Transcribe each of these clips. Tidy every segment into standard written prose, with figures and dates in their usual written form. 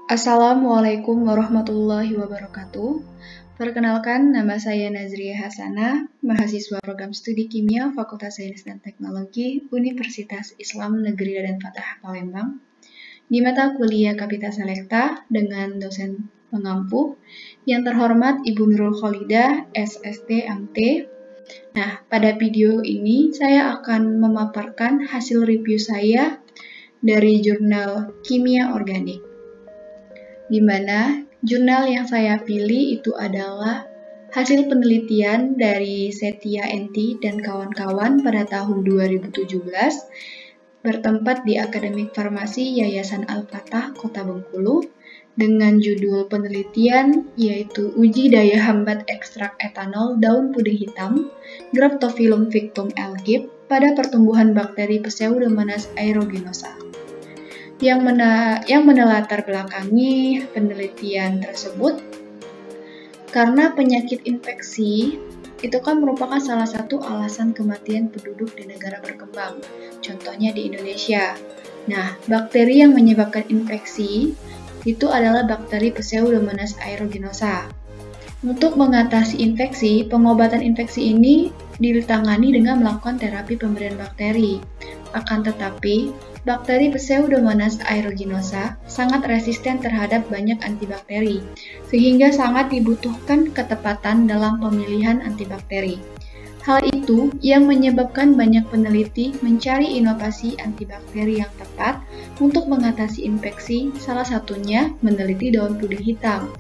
Assalamualaikum warahmatullahi wabarakatuh. Perkenalkan, nama saya Nazriya Hasanah, mahasiswa program studi kimia Fakultas Sains dan Teknologi Universitas Islam Negeri Raden Fatah Palembang di mata kuliah Kapita Selekta dengan dosen pengampu yang terhormat Ibu Nurul Kholidah, SST MT. Nah, pada video ini saya akan memaparkan hasil review saya dari jurnal Kimia Organik, di mana jurnal yang saya pilih itu adalah hasil penelitian dari Setia Enti dan kawan-kawan pada tahun 2017 bertempat di Akademik Farmasi Yayasan Al-Fatah Kota Bengkulu dengan judul penelitian yaitu uji daya hambat ekstrak etanol daun puding hitam Graptophyllum victum L-Gib pada pertumbuhan bakteri Pseudomonas aeruginosa. Yang menelatar belakangi penelitian tersebut karena penyakit infeksi itu kan merupakan salah satu alasan kematian penduduk di negara berkembang, contohnya di Indonesia. Nah, bakteri yang menyebabkan infeksi itu adalah bakteri Pseudomonas aeruginosa. Untuk mengatasi infeksi, pengobatan infeksi ini ditangani dengan melakukan terapi pemberian bakteri. Akan tetapi, bakteri Pseudomonas aeruginosa sangat resisten terhadap banyak antibakteri, sehingga sangat dibutuhkan ketepatan dalam pemilihan antibakteri. Hal itu yang menyebabkan banyak peneliti mencari inovasi antibakteri yang tepat untuk mengatasi infeksi, salah satunya meneliti daun puding hitam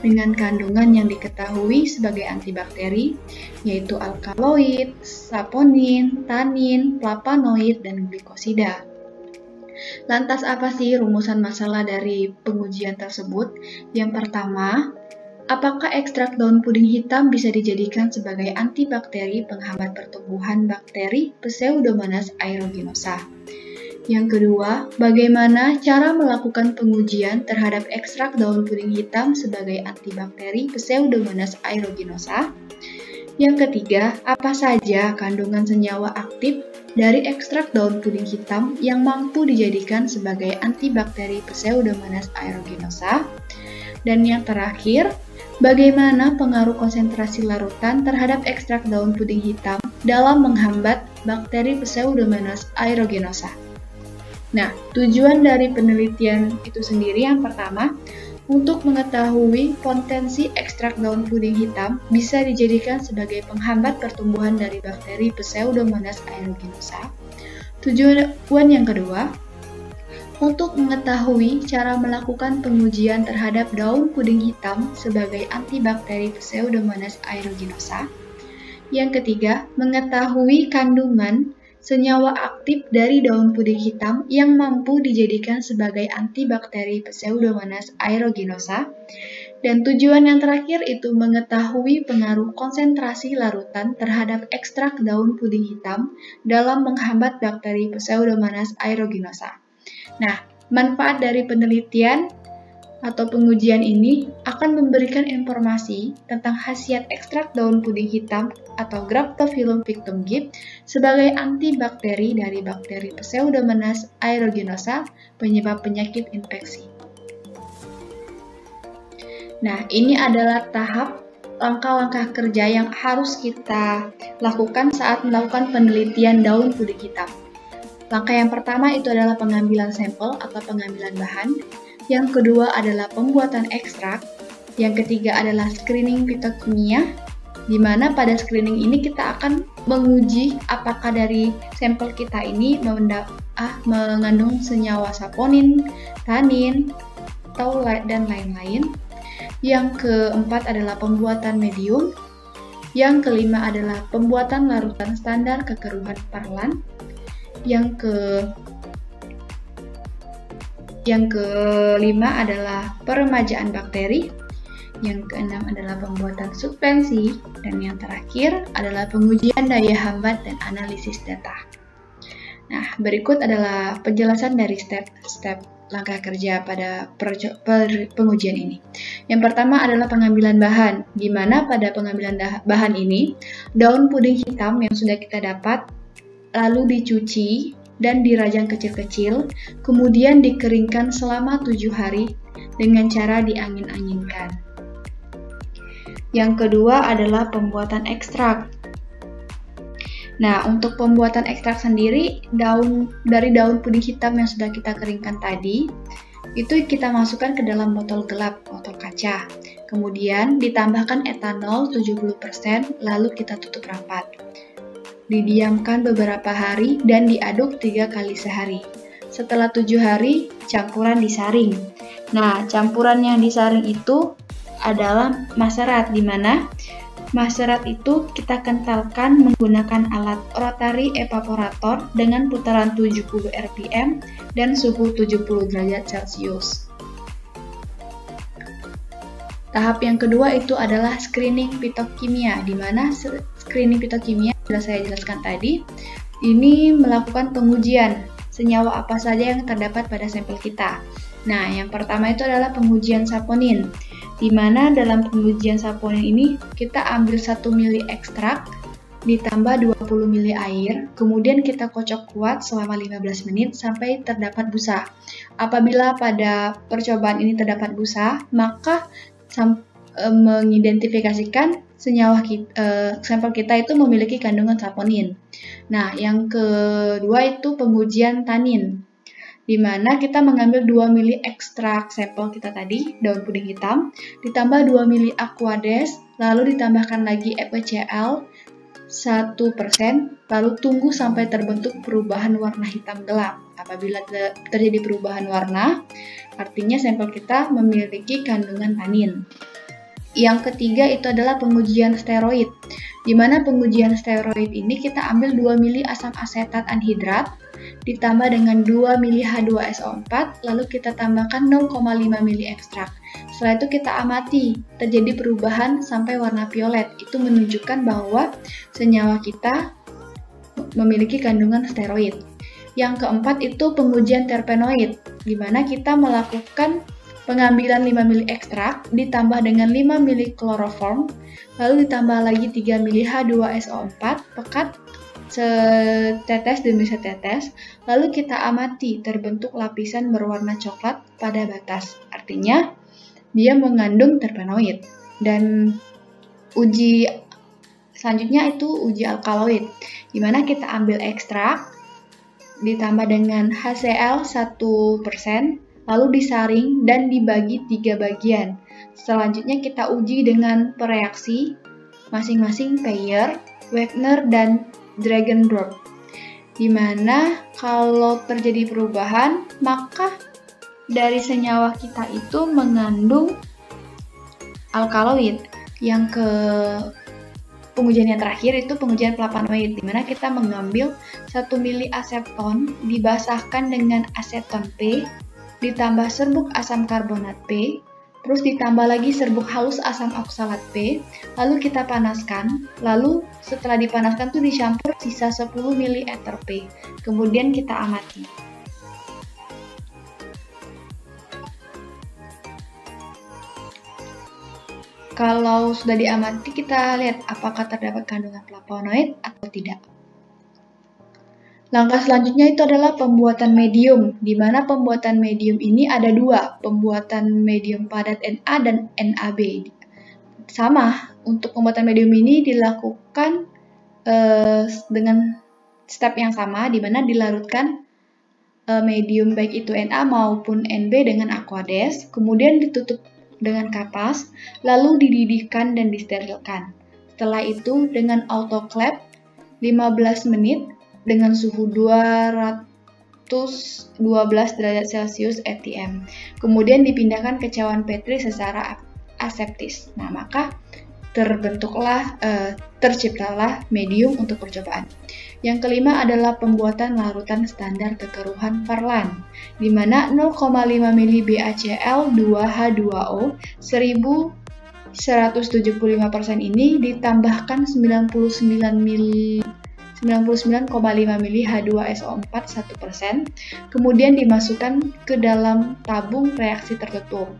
dengan kandungan yang diketahui sebagai antibakteri, yaitu alkaloid, saponin, tanin, flavonoid, dan glikosida. Lantas apa sih rumusan masalah dari pengujian tersebut? Yang pertama, apakah ekstrak daun puding hitam bisa dijadikan sebagai antibakteri penghambat pertumbuhan bakteri Pseudomonas aeruginosa? Yang kedua, bagaimana cara melakukan pengujian terhadap ekstrak daun puding hitam sebagai antibakteri Pseudomonas aeruginosa? Yang ketiga, apa saja kandungan senyawa aktif dari ekstrak daun puding hitam yang mampu dijadikan sebagai antibakteri Pseudomonas aeruginosa? Dan yang terakhir, bagaimana pengaruh konsentrasi larutan terhadap ekstrak daun puding hitam dalam menghambat bakteri Pseudomonas aeruginosa? Nah, tujuan dari penelitian itu sendiri yang pertama, untuk mengetahui potensi ekstrak daun puding hitam bisa dijadikan sebagai penghambat pertumbuhan dari bakteri Pseudomonas aeruginosa. Tujuan yang kedua, untuk mengetahui cara melakukan pengujian terhadap daun puding hitam sebagai antibakteri Pseudomonas aeruginosa. Yang ketiga, mengetahui kandungan senyawa aktif dari daun puding hitam yang mampu dijadikan sebagai antibakteri Pseudomonas aeruginosa. Dan tujuan yang terakhir itu mengetahui pengaruh konsentrasi larutan terhadap ekstrak daun puding hitam dalam menghambat bakteri Pseudomonas aeruginosa. Nah, manfaat dari penelitian atau pengujian ini akan memberikan informasi tentang khasiat ekstrak daun puding hitam atau Graptophyllum victum Gib sebagai antibakteri dari bakteri Pseudomonas aeruginosa penyebab penyakit infeksi. Nah, ini adalah tahap langkah-langkah kerja yang harus kita lakukan saat melakukan penelitian daun puding hitam. Langkah yang pertama itu adalah pengambilan sampel atau pengambilan bahan. Yang kedua adalah pembuatan ekstrak. Yang ketiga adalah screening fitokimia, di mana pada screening ini kita akan menguji apakah dari sampel kita ini mengandung senyawa saponin, tanin, dan lain-lain. Yang keempat adalah pembuatan medium. Yang kelima adalah pembuatan larutan standar kekeruhan Parlan. Yang kelima adalah peremajaan bakteri. Yang keenam adalah pembuatan suspensi. Dan yang terakhir adalah pengujian daya hambat dan analisis data. Nah, berikut adalah penjelasan dari step-step langkah kerja pada pengujian ini. Yang pertama adalah pengambilan bahan, di mana pada pengambilan bahan ini, daun puding hitam yang sudah kita dapat lalu dicuci dan dirajang kecil-kecil, kemudian dikeringkan selama 7 hari dengan cara diangin-anginkan. Yang kedua adalah pembuatan ekstrak. Nah, untuk pembuatan ekstrak sendiri, dari daun puding hitam yang sudah kita keringkan tadi, itu kita masukkan ke dalam botol gelap, botol kaca. Kemudian ditambahkan etanol 70%, lalu kita tutup rapat. Didiamkan beberapa hari dan diaduk 3 kali sehari. Setelah 7 hari, campuran disaring. Nah, campuran yang disaring itu adalah maserat, di mana maserat itu kita kentalkan menggunakan alat rotary evaporator dengan putaran 70 rpm dan suhu 70 derajat Celcius. Tahap yang kedua itu adalah screening fitokimia, di mana screening fitokimia sudah saya jelaskan tadi. Ini melakukan pengujian senyawa apa saja yang terdapat pada sampel kita. Nah, yang pertama itu adalah pengujian saponin, di mana dalam pengujian saponin ini kita ambil 1 ml ekstrak ditambah 20 ml air, kemudian kita kocok kuat selama 15 menit sampai terdapat busa. Apabila pada percobaan ini terdapat busa, maka mengidentifikasikan sampel kita itu memiliki kandungan saponin. Nah, yang kedua itu pengujian tanin, di mana kita mengambil 2 ml ekstrak sampel kita tadi, daun puding hitam, ditambah 2 ml aquades, lalu ditambahkan lagi FeCl 1%, lalu tunggu sampai terbentuk perubahan warna hitam gelap. Apabila terjadi perubahan warna, artinya sampel kita memiliki kandungan tanin. Yang ketiga itu adalah pengujian steroid, di mana pengujian steroid ini kita ambil 2 ml asam asetat anhidrat, ditambah dengan 2 ml H2SO4, lalu kita tambahkan 0,5 ml ekstrak. Setelah itu kita amati, terjadi perubahan sampai warna violet. Itu menunjukkan bahwa senyawa kita memiliki kandungan steroid. Yang keempat itu pengujian terpenoid, di mana kita melakukan pengambilan 5 ml ekstrak ditambah dengan 5 ml kloroform, lalu ditambah lagi 3 ml H2SO4 pekat setetes demi setetes, lalu kita amati terbentuk lapisan berwarna coklat pada batas. Artinya dia mengandung terpenoid. Dan uji selanjutnya itu uji alkaloid, di mana kita ambil ekstrak ditambah dengan HCl 1%, lalu disaring dan dibagi 3 bagian. Selanjutnya kita uji dengan pereaksi masing-masing Peyer, Wagner, dan Dragendorf, di mana kalau terjadi perubahan, maka dari senyawa kita itu mengandung alkaloid. Yang pengujian yang terakhir itu pengujian flavonoid, di mana kita mengambil 1 ml aseton dibasahkan dengan aseton P, ditambah serbuk asam karbonat P, terus ditambah lagi serbuk halus asam oksalat P, lalu kita panaskan, lalu setelah dipanaskan tuh dicampur sisa 10 ml ether P, kemudian kita amati. Kalau sudah diamati, kita lihat apakah terdapat kandungan flavonoid atau tidak. Langkah selanjutnya itu adalah pembuatan medium, di mana pembuatan medium ini ada dua, pembuatan medium padat Na dan NaB. Sama, untuk pembuatan medium ini dilakukan dengan step yang sama, di mana dilarutkan medium baik itu Na maupun Nb dengan aquades, kemudian ditutup dengan kapas, lalu dididihkan dan disterilkan. Setelah itu dengan autoclave 15 menit dengan suhu 212 derajat Celcius ATM. Kemudian dipindahkan ke cawan Petri secara aseptis. Nah, maka terciptalah medium untuk percobaan. Yang kelima adalah pembuatan larutan standar kekeruhan Farlan, di mana 0,5 ml BaCl 2H2O 1175% ini ditambahkan 99,5 ml H2SO4 1%, kemudian dimasukkan ke dalam tabung reaksi tertutup.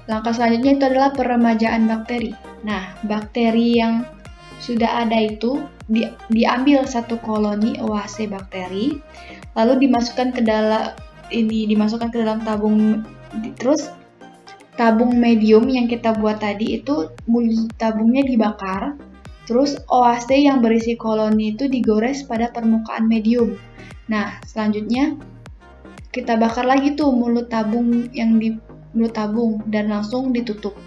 Langkah selanjutnya itu adalah peremajaan bakteri. Nah, bakteri yang sudah ada itu diambil satu koloni OAC bakteri, lalu dimasukkan ke dalam ini dimasukkan ke dalam tabung, terus tabung medium yang kita buat tadi itu tabungnya dibakar, terus OAC yang berisi koloni itu digores pada permukaan medium. Nah, selanjutnya kita bakar lagi tuh mulut tabung dan langsung ditutup.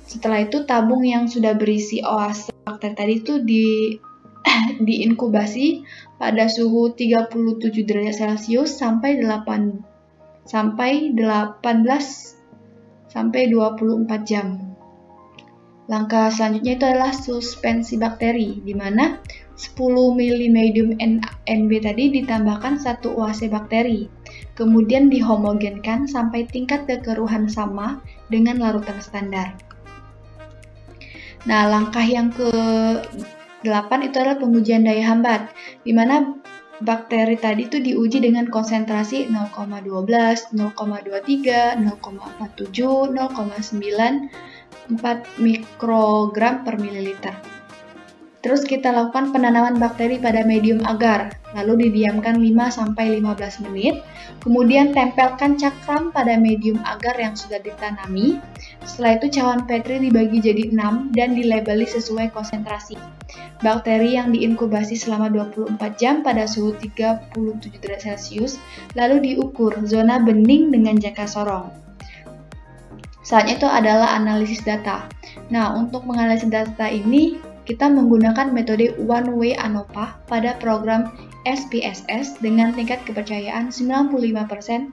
Setelah itu tabung yang sudah berisi OAC bakteri tadi itu diinkubasi pada suhu 37 derajat Celcius sampai 18 sampai 24 jam. Langkah selanjutnya itu adalah suspensi bakteri, di mana 10 ml medium NB tadi ditambahkan 1 OAC bakteri, kemudian dihomogenkan sampai tingkat kekeruhan sama dengan larutan standar. Nah, langkah yang ke-8 itu adalah pengujian daya hambat, di mana bakteri tadi itu diuji dengan konsentrasi 0,12, 0,23, 0,47, 0,94 mikrogram per mililiter. Terus kita lakukan penanaman bakteri pada medium agar, lalu didiamkan 5-15 menit, kemudian tempelkan cakram pada medium agar yang sudah ditanami. Setelah itu cawan Petri dibagi jadi 6 dan dilabeli sesuai konsentrasi. Bakteri yang diinkubasi selama 24 jam pada suhu 37 derajat Celcius, lalu diukur zona bening dengan jangka sorong. Saatnya itu adalah analisis data. Nah, untuk menganalisis data ini, kita menggunakan metode one way ANOVA pada program SPSS dengan tingkat kepercayaan 95%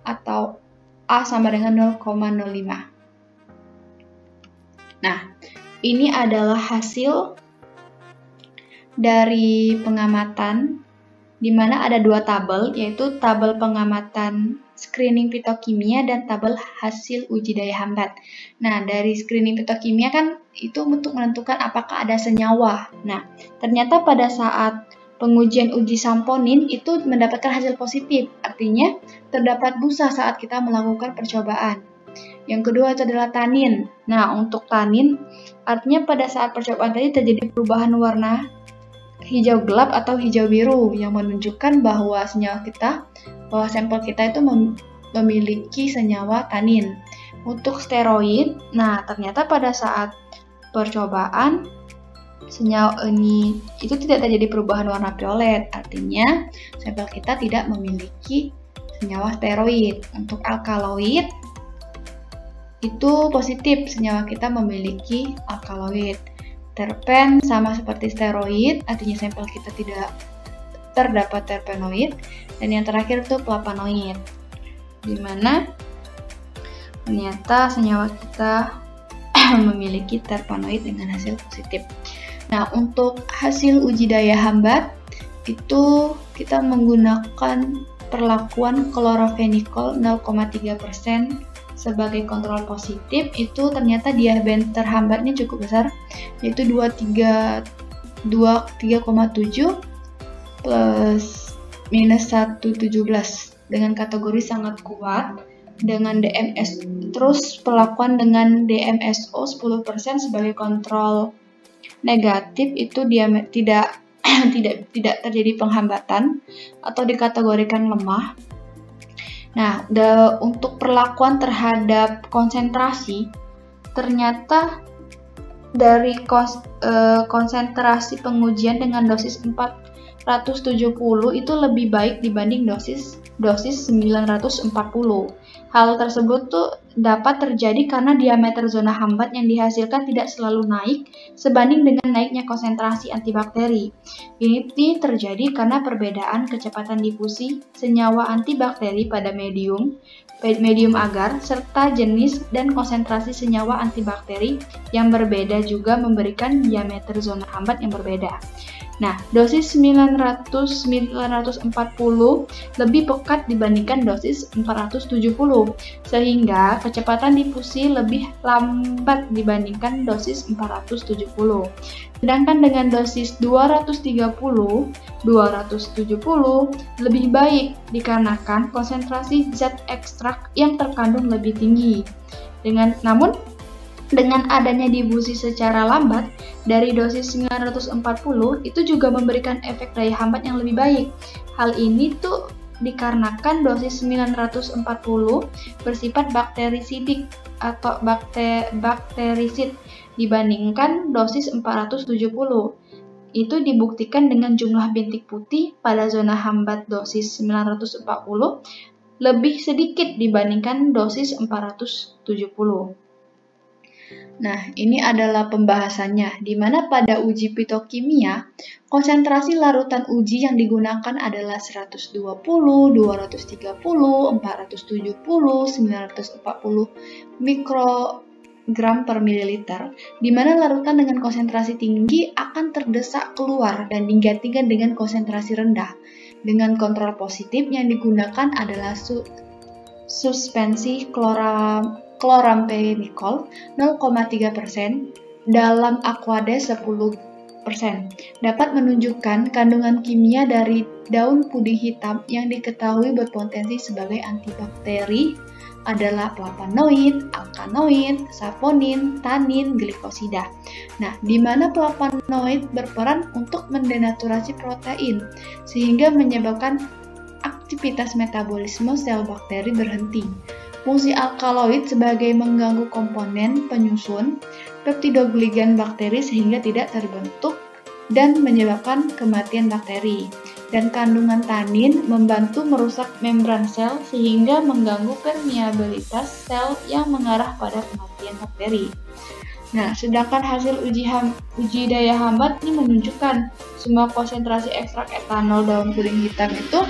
atau A sama dengan 0,05. Nah, ini adalah hasil dari pengamatan di mana ada 2 tabel, yaitu tabel pengamatan screening fitokimia dan tabel hasil uji daya hambat. Nah, dari screening fitokimia kan itu untuk menentukan apakah ada senyawa. Nah, ternyata pada saat pengujian uji samponin itu mendapatkan hasil positif, artinya terdapat busa saat kita melakukan percobaan. Yang kedua itu adalah tanin. Nah, untuk tanin artinya pada saat percobaan tadi terjadi perubahan warna hijau gelap atau hijau biru yang menunjukkan bahwa sampel kita itu memiliki senyawa tanin. Untuk steroid, nah ternyata pada saat percobaan senyawa ini itu tidak terjadi perubahan warna violet, artinya sampel kita tidak memiliki senyawa steroid. Untuk alkaloid itu positif, senyawa kita memiliki alkaloid. Terpen sama seperti steroid, artinya sampel kita tidak terdapat terpenoid. Dan yang terakhir itu flavonoid, di mana ternyata senyawa kita memiliki terpenoid dengan hasil positif. Nah, untuk hasil uji daya hambat itu kita menggunakan perlakuan klorofenikol 0,3% sebagai kontrol positif. Itu ternyata diameter hambatnya cukup besar, yaitu 3,7 plus minus 1,17 dengan kategori sangat kuat dengan DMS. Terus perlakuan dengan DMSO 10% sebagai kontrol negatif itu tidak terjadi penghambatan atau dikategorikan lemah. Nah, untuk perlakuan terhadap konsentrasi, ternyata dari konsentrasi pengujian dengan dosis 470 itu lebih baik dibanding dosis 940. Hal tersebut tuh dapat terjadi karena diameter zona hambat yang dihasilkan tidak selalu naik sebanding dengan naiknya konsentrasi antibakteri. Ini terjadi karena perbedaan kecepatan difusi senyawa antibakteri pada medium agar, serta jenis dan konsentrasi senyawa antibakteri yang berbeda juga memberikan diameter zona hambat yang berbeda. Nah, dosis 940 lebih pekat dibandingkan dosis 470, sehingga kecepatan difusi lebih lambat dibandingkan dosis 470. Sedangkan dengan dosis 270 lebih baik dikarenakan konsentrasi zat ekstrak yang terkandung lebih tinggi. Namun dengan adanya difusi secara lambat dari dosis 940 itu juga memberikan efek daya hambat yang lebih baik. Hal ini tuh dikarenakan dosis 940 bersifat bakterisidik atau bakterisid dibandingkan dosis 470. Itu dibuktikan dengan jumlah bintik putih pada zona hambat dosis 940 lebih sedikit dibandingkan dosis 470. Nah, ini adalah pembahasannya, di mana pada uji fitokimia, konsentrasi larutan uji yang digunakan adalah 120, 230, 470, 940 mikrogram per mililiter, di mana larutan dengan konsentrasi tinggi akan terdesak keluar dan digantikan dengan konsentrasi rendah. Dengan kontrol positif yang digunakan adalah suspensi chloramphenicol 0,3% dalam Aquades 10% dapat menunjukkan kandungan kimia dari daun puding hitam yang diketahui berpotensi sebagai antibakteri adalah flavonoid, alkaloid, saponin, tanin, glikosida. Nah, di mana flavonoid berperan untuk mendenaturasi protein sehingga menyebabkan aktivitas metabolisme sel bakteri berhenti. Fungsi alkaloid sebagai mengganggu komponen penyusun peptidogligan bakteri sehingga tidak terbentuk dan menyebabkan kematian bakteri. Dan kandungan tanin membantu merusak membran sel sehingga mengganggu permeabilitas sel yang mengarah pada kematian bakteri. Nah, sedangkan hasil uji daya hambat ini menunjukkan semua konsentrasi ekstrak etanol daun puding hitam itu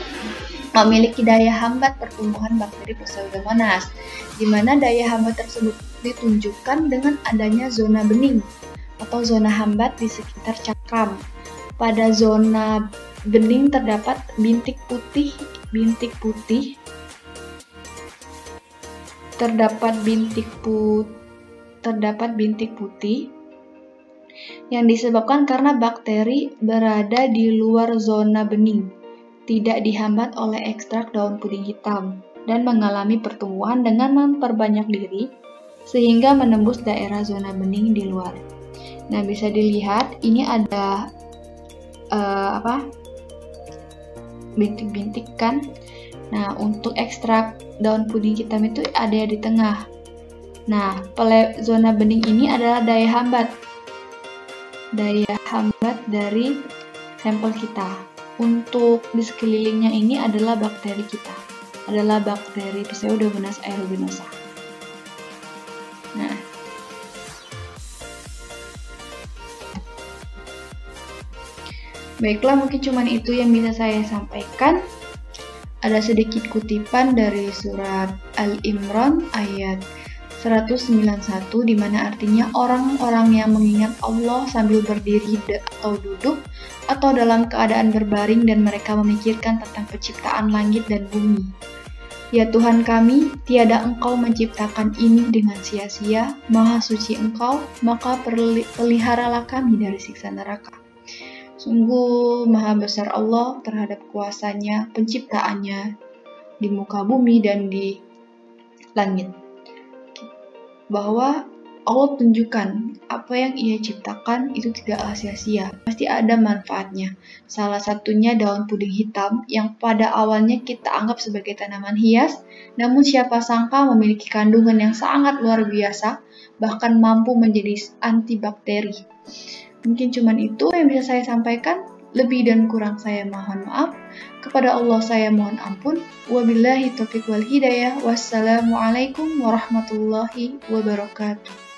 memiliki daya hambat pertumbuhan bakteri Pseudomonas, di mana daya hambat tersebut ditunjukkan dengan adanya zona bening atau zona hambat di sekitar cakram. Pada zona bening terdapat bintik putih yang disebabkan karena bakteri berada di luar zona bening, tidak dihambat oleh ekstrak daun puding hitam, dan mengalami pertumbuhan dengan memperbanyak diri sehingga menembus daerah zona bening di luar. Nah, bisa dilihat ini ada bintik-bintik kan. Nah, untuk ekstrak daun puding hitam itu ada di tengah. Nah, zona bening ini adalah daya hambat dari sampel kita. Untuk di sekelilingnya ini adalah bakteri kita, adalah bakteri Pseudomonas aeruginosa. Nah, baiklah, mungkin cuman itu yang bisa saya sampaikan. Ada sedikit kutipan dari surat Al-Imran ayat 191, di mana artinya orang-orang yang mengingat Allah sambil berdiri atau duduk atau dalam keadaan berbaring dan mereka memikirkan tentang penciptaan langit dan bumi. Ya Tuhan kami, tiada Engkau menciptakan ini dengan sia-sia, maha suci Engkau, maka peliharalah kami dari siksa neraka. Sungguh maha besar Allah terhadap kuasanya, penciptaannya di muka bumi dan di langit. Bahwa Allah tunjukkan apa yang ia ciptakan itu tidaklah sia-sia, pasti ada manfaatnya. Salah satunya daun puding hitam yang pada awalnya kita anggap sebagai tanaman hias, namun siapa sangka memiliki kandungan yang sangat luar biasa, bahkan mampu menjadi antibakteri. Mungkin cuman itu yang bisa saya sampaikan. Lebih dan kurang saya mohon maaf. Kepada Allah saya mohon ampun. Wabillahi taufiq wal hidayah. Wassalamualaikum warahmatullahi wabarakatuh.